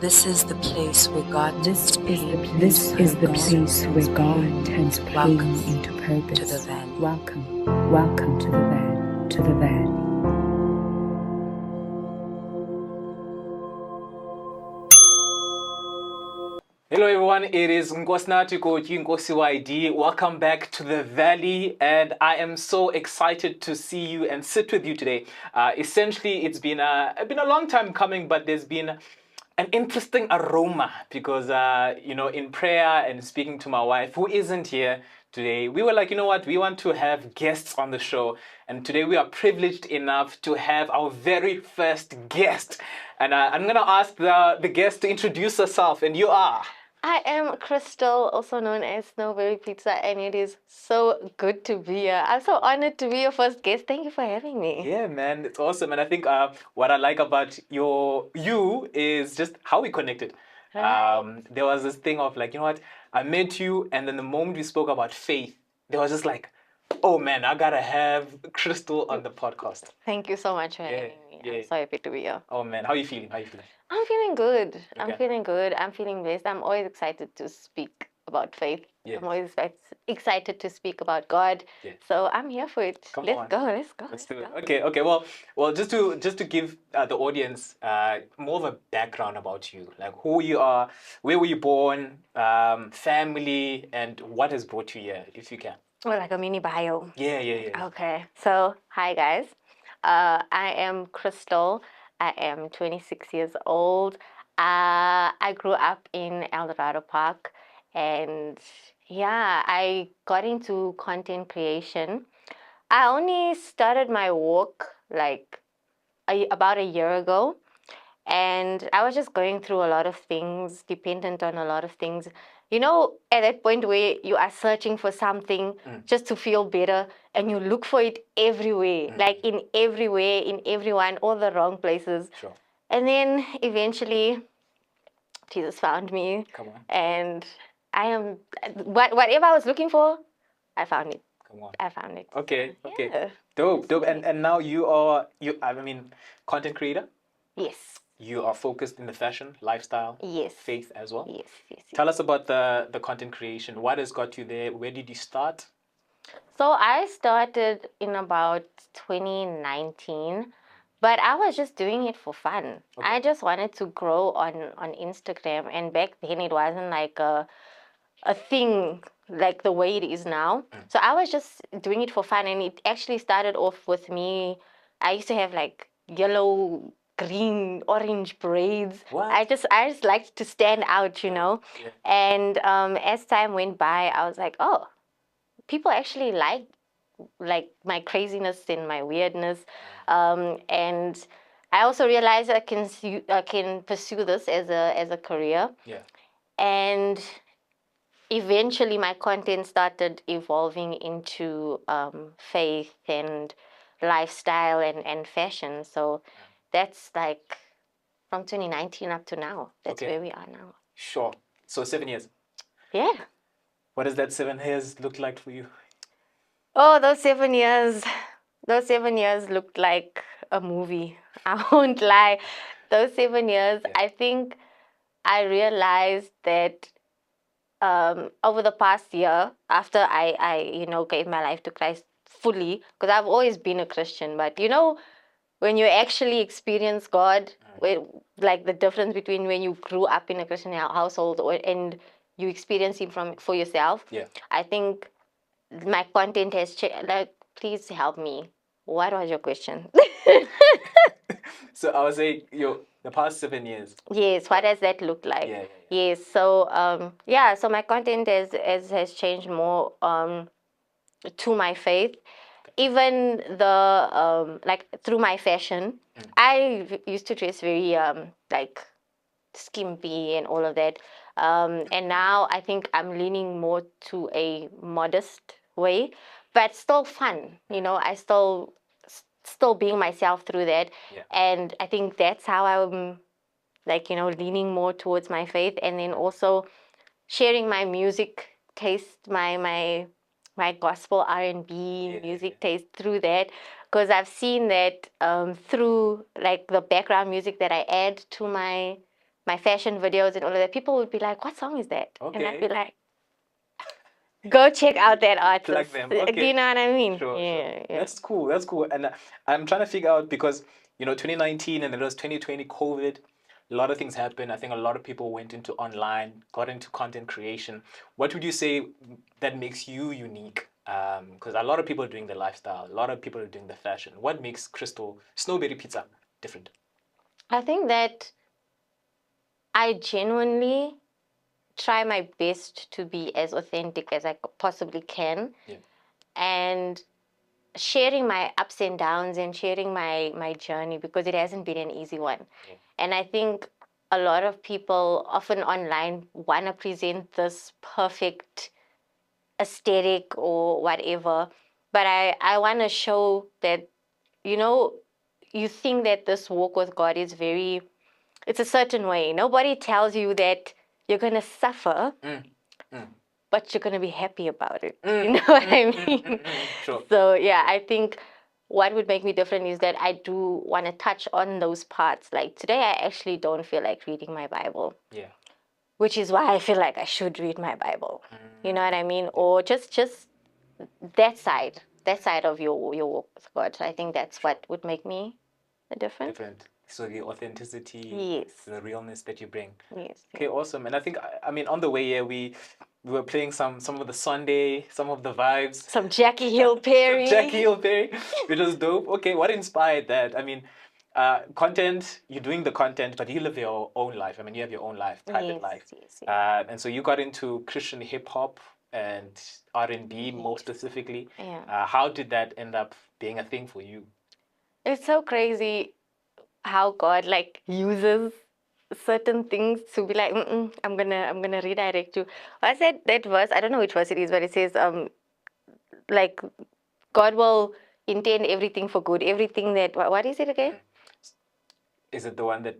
This is the place where God This turns pain is the place where God turns pain Welcome into purpose. to the valley. Welcome to the valley. Hello everyone, it is Nkosinathi Kochi Nkosi YD. Welcome back to the Valley, and I am so excited to see you and sit with you today. Essentially, it's been a long time coming, but there's been an interesting aroma because in prayer and speaking to my wife, who isn't here today, we were like, you know what, we want to have guests on the show, and today we are privileged enough to have our very first guest. And I'm gonna ask the guest to introduce herself, and you are. I am Crystal, also known as Snowberry Pizza, and it is so good to be here. I'm so honored to be your first guest. Thank you for having me. Yeah, man, it's awesome. And I think what I like about you is just how we connected. Right. There was this thing of like, you know what, I met you, and then the moment we spoke about faith, there was just like, oh man, I gotta have Crystal on the podcast. Thank you so much for having me. yeah. I'm so happy to be here. Oh man, how are you feeling? How are you feeling? I'm feeling good. Okay. I'm feeling good. I'm feeling blessed. I'm always excited to speak about faith. Yes. I'm always excited to speak about God. Yes. So I'm here for it. Come Let's on. go. Let's go. Let's do it. Okay. Well, just to give the audience more of a background about you, like who you are, where were you born, family, and what has brought you here, if you can. Well, like a mini bio. Yeah. Okay. So, hi guys. I am Crystal. I am 26 years old. I grew up in El Dorado Park, and yeah, I got into content creation. I only started my walk like about a year ago, and I was just going through a lot of things, dependent on a lot of things. You know, at that point where you are searching for something just to feel better, and you look for it everywhere, like in everywhere, in everyone, all the wrong places. Sure. And then eventually, Jesus found me. Come on. And I am, whatever I was looking for, I found it. Come on. I found it. Okay. Yeah. Dope. And now you are content creator. Yes. You are focused in the fashion, lifestyle, Yes. faith as well. Yes. Tell us about the content creation. What has got you there? Where did you start? So I started in about 2019, but I was just doing it for fun. Okay. I just wanted to grow on Instagram, and back then it wasn't like a thing like the way it is now. So I was just doing it for fun, and it actually started off with me. I used to have like yellow, green, orange braids. What? I just liked to stand out, you know. Yeah. And as time went by, I was like, oh, people actually like my craziness and my weirdness, and I also realized I can pursue this as a career. Yeah. And eventually my content started evolving into faith and lifestyle and fashion. So that's like from 2019 up to now. That's Okay. where we are now. Sure. So 7 years. Yeah. What does that 7 years look like for you? Oh, those 7 years looked like a movie. I won't lie. Those 7 years, Yeah. I think I realized that over the past year, after I gave my life to Christ fully, because I've always been a Christian, but when you actually experience God, like the difference between when you grew up in a Christian household and you experience Him for yourself, Yeah. I think my content has changed. Like, please help me. What was your question? So I was saying, the past 7 years. Yes, what does that look like? Yeah. Yes, so so my content has changed more to my faith. Even the like through my fashion, I used to dress very like skimpy and all of that, and now I think I'm leaning more to a modest way, but still fun. I still being myself through that. Yeah. And I think that's how I'm like leaning more towards my faith, and then also sharing my music taste, my gospel R&B music taste through that, because I've seen that through like the background music that I add to my my fashion videos and all of that, people would be like, "What song is that?" And I'd Okay. be like, "Go check out that artist." Plug them. Do Okay. you know what I mean? Sure, Yeah, sure. yeah. That's cool. That's cool. And I'm trying to figure out because 2019 and then it was 2020 COVID. A lot of things happened. I think a lot of people went into online, got into content creation. What would you say that makes you unique? Because a lot of people are doing the lifestyle, a lot of people are doing the fashion. What makes Crystal Snowberry Pizza different? I think that I genuinely try my best to be as authentic as I possibly can, Yeah. and sharing my ups and downs and sharing my journey, because it hasn't been an easy one. Yeah. And I think a lot of people often online want to present this perfect aesthetic or whatever, but I want to show that, you know, you think that this walk with God is it's a certain way. Nobody tells you that you're going to suffer, Mm, mm, but you're going to be happy about it. mm, You know what mm, I mm, mean? mm, mm. Sure. So, yeah, I think what would make me different is that I do want to touch on those parts. Like today, I actually don't feel like reading my Bible, Yeah. which is why I feel like I should read my Bible. You know what I mean? Or just that side of your walk with God. So I think that's what would make me a difference. Different. So the authenticity, Yes. the realness that you bring. Yes. Okay, awesome. And I think I mean on the way here we were playing some of the Sunday, some of the vibes. Some Jackie Hill Perry. Jackie Hill Perry, which was dope. Okay, what inspired that? I mean, content, you're doing the content, but you live your own life. I mean, you have your own life, private Yes, life. yes. And so you got into Christian hip hop and R&B more specifically. Yeah. How did that end up being a thing for you? It's so crazy how God like uses certain things to be like, I'm gonna redirect you. I said that verse. I don't know which verse it is, but it says like God will intend everything for good. Everything that what is it again? Is it the one that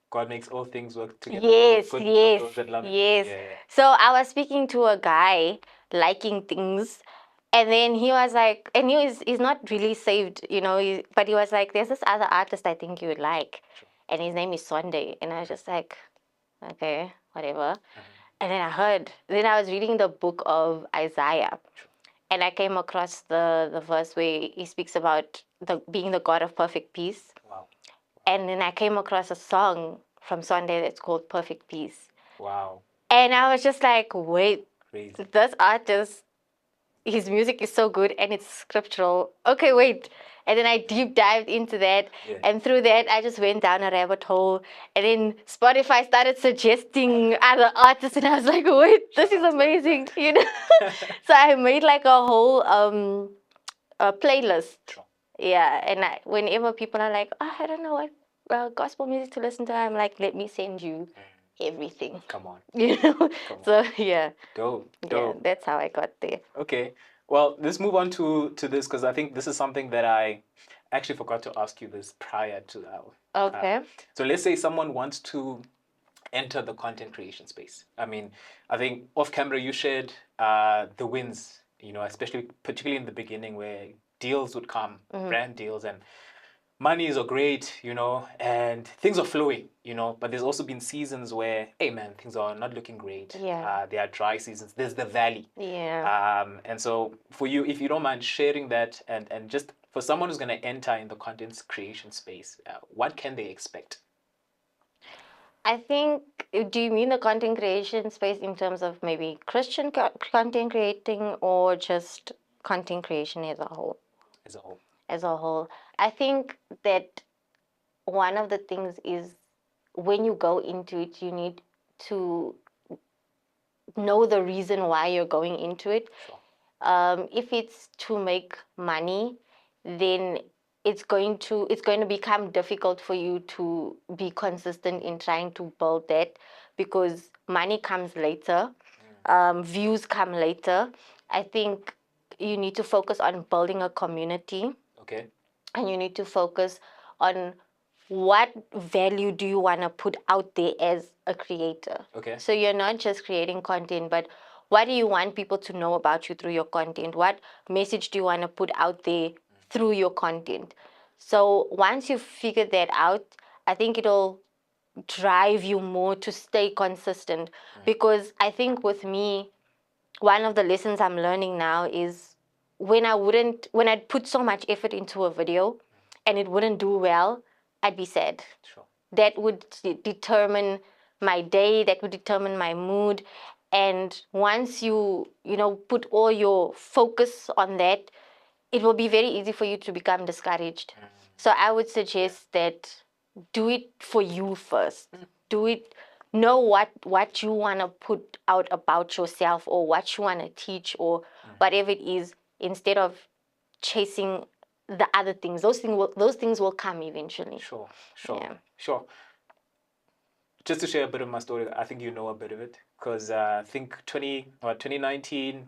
God makes all things work together Yes, for the good yes, of those that love Him? yes. Yeah. So I was speaking to a guy liking things, and then he was like, and he's not really saved, but he was like, there's this other artist I think you would like, and his name is Sunday, and I was just like, okay, whatever. And then I was reading the book of Isaiah, and I came across the verse where he speaks about being the God of perfect peace. Wow. And then I came across a song from Sunday that's called Perfect Peace. Wow. And I was just like, wait, Crazy. this artist, his music is so good and it's scriptural. Okay, wait. And then I deep dived into that. Yeah. And through that, I just went down a rabbit hole. And then Spotify started suggesting other artists. And I was like, wait, this is amazing. So I made like a whole a playlist. Sure. Yeah. And whenever people are like, I don't know what gospel music to listen to, I'm like, let me send you everything. Come on. Come so on. yeah. Dope. Yeah, that's how I got there. Okay. Well, let's move on to this because I think this is something that I actually forgot to ask you this prior to that. Okay. So let's say someone wants to enter the content creation space. I mean, I think off camera you shared the wins, especially particularly in the beginning where deals would come, brand deals, and monies are great, and things are flowing, but there's also been seasons where, hey man, things are not looking great. Yeah. There are dry seasons. There's the valley. Yeah. And so for you, if you don't mind sharing that and just for someone who's going to enter in the content creation space, what can they expect? I think, do you mean the content creation space in terms of maybe Christian content creating or just content creation as a whole? As a whole. As a whole. I think that one of the things is when you go into it, you need to know the reason why you're going into it. Sure. If it's to make money, then it's going to become difficult for you to be consistent in trying to build that, because money comes later, views come later. I think you need to focus on building a community. Okay. And you need to focus on what value do you want to put out there as a creator. Okay. So you're not just creating content, but what do you want people to know about you through your content? What message do you want to put out there through your content? So once you figure that out, I think it'll drive you more to stay consistent. Because I think with me, one of the lessons I'm learning now is when I'd put so much effort into a video and it wouldn't do well, I'd be sad. Sure. That would determine my day, that would determine my mood. And once you put all your focus on that, it will be very easy for you to become discouraged. So I would suggest that do it for you first. Do it, know what you want to put out about yourself or what you want to teach or whatever it is, instead of chasing the other things. Those things will come eventually. Sure. Yeah. Sure. Just to share a bit of my story, I think you know a bit of it because I think 2019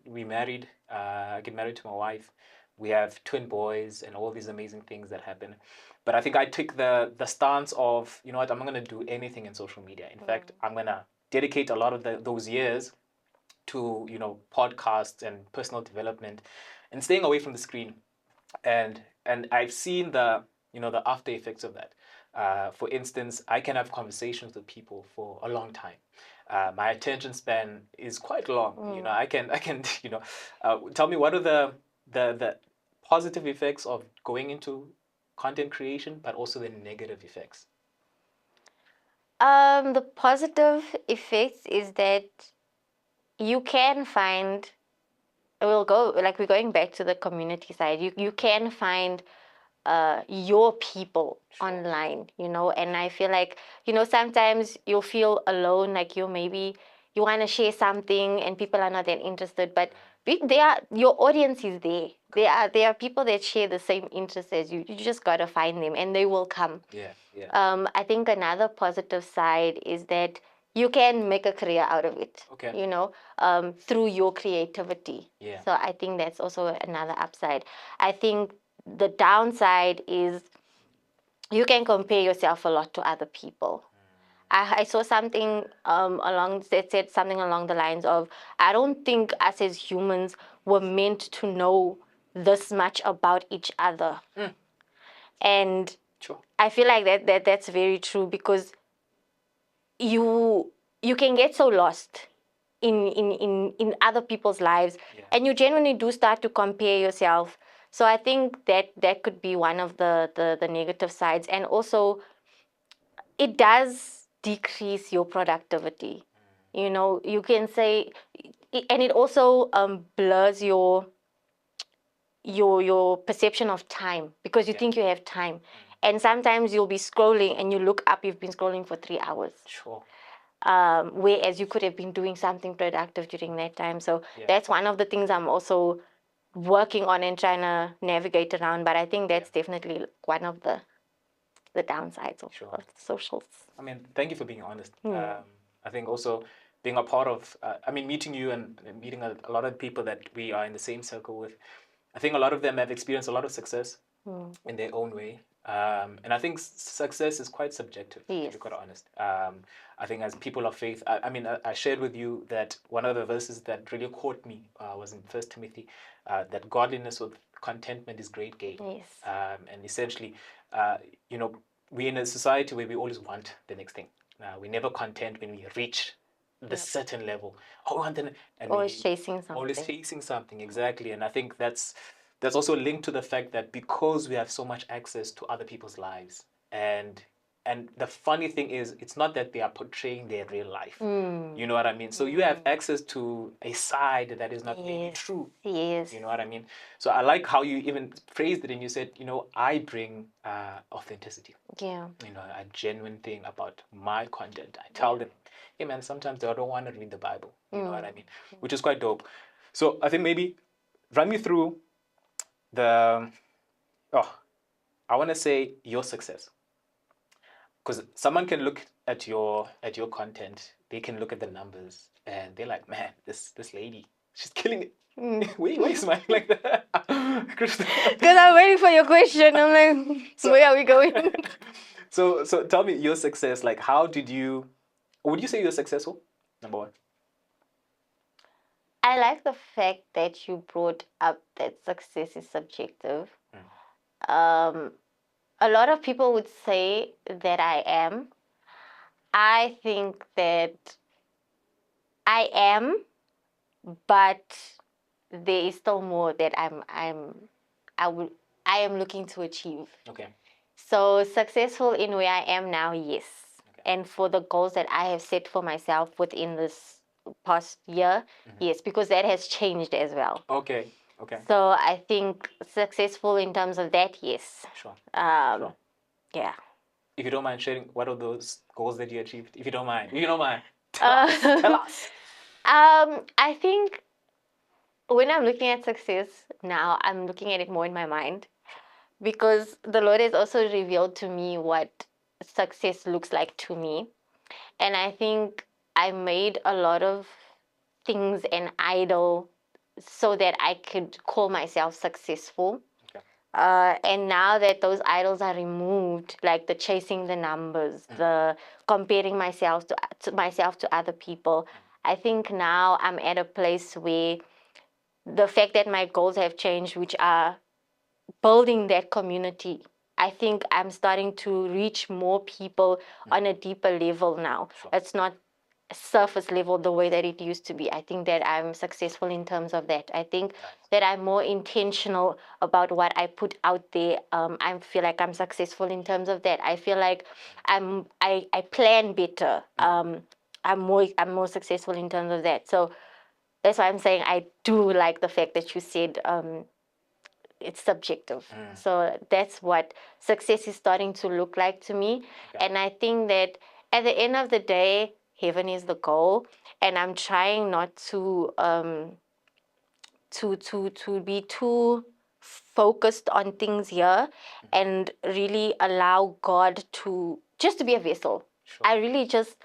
we married. I get married to my wife. We have twin boys and all these amazing things that happen. But I think I took the stance of, you know what, I'm not going to do anything in social media. In fact, I'm going to dedicate a lot of those years to, podcasts and personal development and staying away from the screen. And I've seen the after effects of that. For instance, I can have conversations with people for a long time. My attention span is quite long. I can tell me what are the positive effects of going into content creation, but also the negative effects. The positive effects is that you can find, we're going back to the community side. You can find your people online, and I feel like, sometimes you'll feel alone, like you want to share something and people are not that interested, but your audience is there. There are people that share the same interests as you. You just got to find them and they will come. Yeah. I think another positive side is that you can make a career out of it. Okay. Through your creativity. Yeah. So I think that's also another upside. I think the downside is you can compare yourself a lot to other people. I saw something that said something along the lines of, I don't think us as humans were meant to know this much about each other. And Sure. I feel like that's very true, because you can get so lost in other people's lives. Yeah. And you genuinely do start to compare yourself. So I think that could be one of the negative sides. And also, it does decrease your productivity. You can say, and it also blurs your perception of time, because you think you have time. And sometimes you'll be scrolling and you look up, you've been scrolling for 3 hours. Sure. Whereas you could have been doing something productive during that time. So that's one of the things I'm also working on and trying to navigate around. But I think that's definitely one of the downsides of socials. I mean, thank you for being honest. I think also being a part of, meeting you and meeting a lot of people that we are in the same circle with, I think a lot of them have experienced a lot of success in their own way. And I think success is quite subjective, to be quite honest. I think as people of faith, I shared with you that one of the verses that really caught me was in 1 Timothy, that godliness with contentment is great gain. Yes. And essentially, we're in a society where we always want the next thing. We're never content when we reach the certain level. Always chasing something. Always chasing something, exactly. And I think that's also linked to the fact that because we have so much access to other people's lives, and the funny thing is, it's not that they are portraying their real life. You know what I mean? So you have access to a side that is not really true. Yes. You know what I mean? So I like how you even phrased it and you said, I bring authenticity. Yeah. A genuine thing about my content. I tell them, hey man, sometimes I don't want to read the Bible. You know what I mean? Which is quite dope. So I think maybe run me through I want to say your success. Because someone can look at your content, they can look at the numbers, and they're like, man, this lady, she's killing it. Why are you smiling like that? Because I'm waiting for your question. I'm like, where are we going? So tell me your success. Like, would you say you're successful? Number one. I like the fact that you brought up that success is subjective. A lot of people would say that I am, I think that I am, but there is still more that I am looking to achieve. Okay. So successful in where I am now, yes. Okay. And for the goals that I have set for myself within this past year, yes, because that has changed as well. Okay. Okay. So I think successful in terms of that, yes. Sure. Sure. Yeah. If you don't mind sharing, what are those goals that you achieved? If you don't mind. If you don't mind. Uh, Tell us. I think when I'm looking at success now, I'm looking at it more in my mind because the Lord has also revealed to me what success looks like to me. And I think I made a lot of things an idol so that I could call myself successful. Okay. And now that those idols are removed, like the chasing the numbers, the comparing myself to other people, I think now I'm at a place where the fact that my goals have changed, which are building that community, I think I'm starting to reach more people on a deeper level now. Sure. It's not surface level the way that it used to be. I think that I'm successful in terms of that. I think that I'm more intentional about what I put out there. I feel like I'm successful in terms of that. I feel like I plan better. I'm more successful in terms of that. So that's why I'm saying I do like the fact that you said it's subjective. So that's what success is starting to look like to me. Okay. And I think that at the end of the day, heaven is the goal. And I'm trying not to to be too focused on things here and really allow God to just to be a vessel. Sure. I really just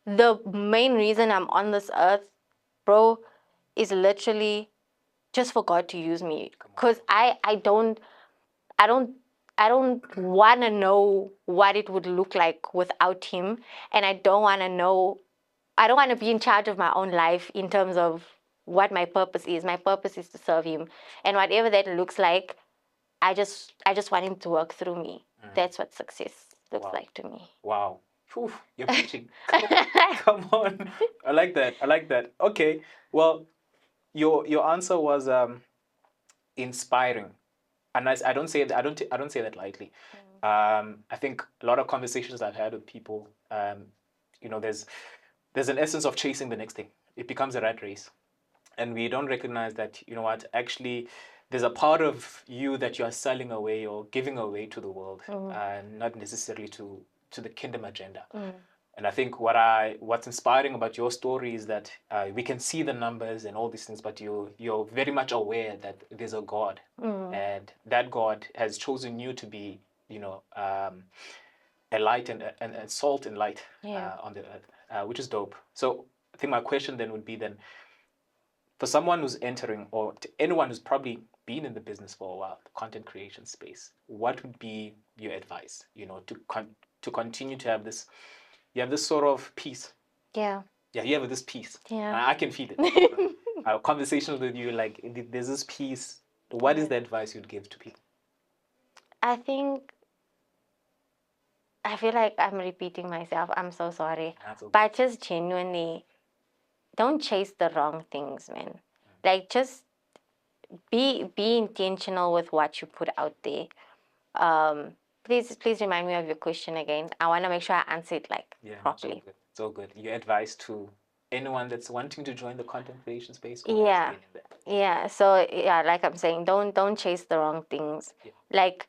the main reason I'm on this earth, bro, is literally just for God to use me. Because I don't want to know what it would look like without him, and I don't want to be in charge of my own life in terms of what my purpose is. My purpose is to serve him, and whatever that looks like, I just want him to work through me. That's what success looks Wow. like to me. Wow. Whew, you're preaching. Come on. I like that. I like that. Okay. Well, your answer was inspiring, and I don't say that I don't say that lightly. I think a lot of conversations I've had with people, there's an essence of chasing the next thing. It becomes a rat race, and we don't recognize that, you know what, actually there's a part of you that you are selling away or giving away to the world, not necessarily to the kingdom agenda. And I think what's inspiring about your story is that we can see the numbers and all these things, but you're very much aware that there's a God, and that God has chosen you to be, a light and salt and light on the earth, which is dope. So I think my question then would be then, for someone who's entering, or to anyone who's probably been in the business for a while, the content creation space, what would be your advice? To continue to have this, you have this sort of peace. Yeah. Yeah, you have this peace. Yeah. I can feel it. Our conversations with you, like there's this peace. What is the advice you'd give to people? I feel like I'm repeating myself. I'm so sorry. That's okay. But just genuinely, don't chase the wrong things, man. Like, just be intentional with what you put out there. Please remind me of your question again. I want to make sure I answer it properly. It's all good. Your advice to anyone that's wanting to join the content creation space? Yeah. Yeah. So yeah, like I'm saying, don't chase the wrong things. Yeah. Like,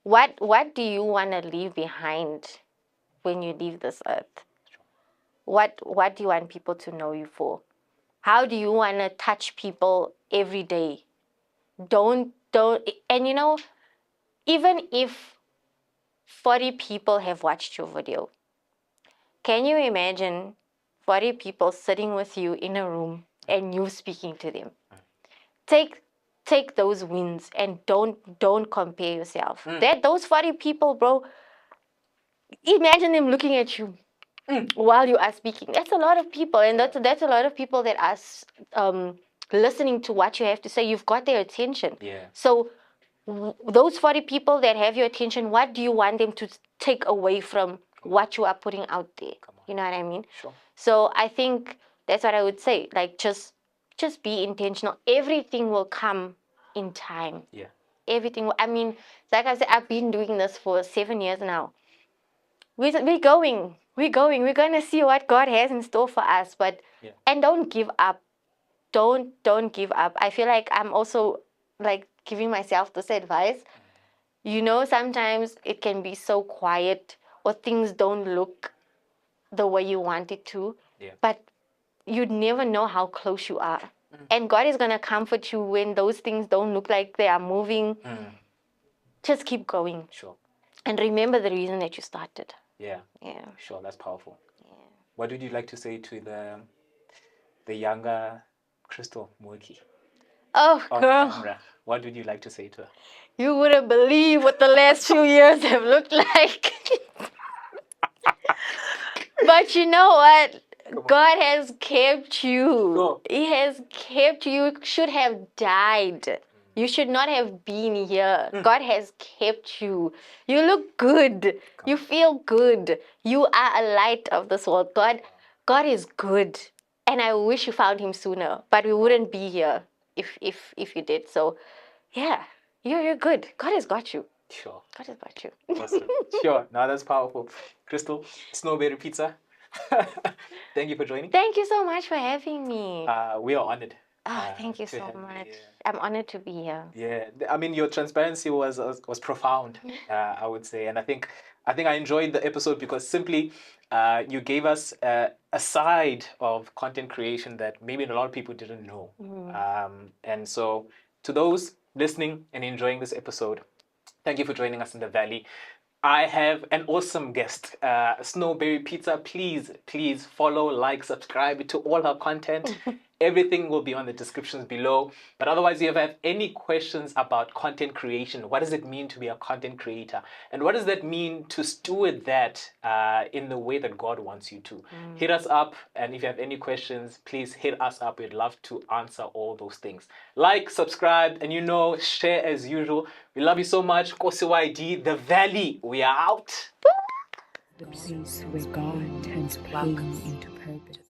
what do you want to leave behind when you leave this earth? What do you want people to know you for? How do you want to touch people every day? Don't and even if 40 people have watched your video, can you imagine 40 people sitting with you in a room and you speaking to them? Take those wins and don't compare yourself. Those 40 people, bro, imagine them looking at you while you are speaking. That's a lot of people, and that's a lot of people that are listening to what you have to say. You've got their attention. Yeah. So those 40 people that have your attention, what do you want them to take away from what you are putting out there? Come on. You know what I mean? Sure. So I think that's what I would say. Like just be intentional. Everything will come in time. Yeah. Everything. I mean, like I said, I've been doing this for 7 years now. We're going. We're going. We're gonna see what God has in store for us. But Yeah. and don't give up. Don't give up. I feel like I'm also like giving myself this advice. You know, sometimes it can be so quiet or things don't look the way you want it to. Yeah. But you'd never know how close you are. And God is going to comfort you when those things don't look like they are moving. Just keep going. Sure. And remember the reason that you started. Yeah. Yeah. Sure. That's powerful. Yeah. What would you like to say to the younger Crystal Moorkey Oh, on girl. camera? What would you like to say to her? You wouldn't believe what the last few years have looked like. But you know what? God has kept you. Sure. He has kept you. You should have died. You should not have been here. God has kept you. You look good. You feel good. You are a light of this world. God is good. And I wish you found him sooner. But we wouldn't be here if you did. So yeah, you're good. God has got you. Sure. God has got you. Awesome. Sure. No, that's powerful. Crystal, Snowberry Pizza. Thank you for joining. Thank you so much for having me. We are honored. Oh, thank you to so have you much. here. I'm honored to be here. Yeah, I mean your transparency was profound, I would say, and I think I enjoyed the episode because simply you gave us a side of content creation that maybe a lot of people didn't know, and so to those listening and enjoying this episode, thank you for joining us in the Valley. I have an awesome guest, Snowberry Pizza. Please follow, like, subscribe to all her content. Everything will be on the descriptions below. But otherwise, if you have any questions about content creation, what does it mean to be a content creator? And what does that mean to steward that in the way that God wants you to? Hit us up. And if you have any questions, please hit us up. We'd love to answer all those things. Like, subscribe, and share as usual. We love you so much. Kosi YD, The Valley. We are out. The place where God turns pain into purpose.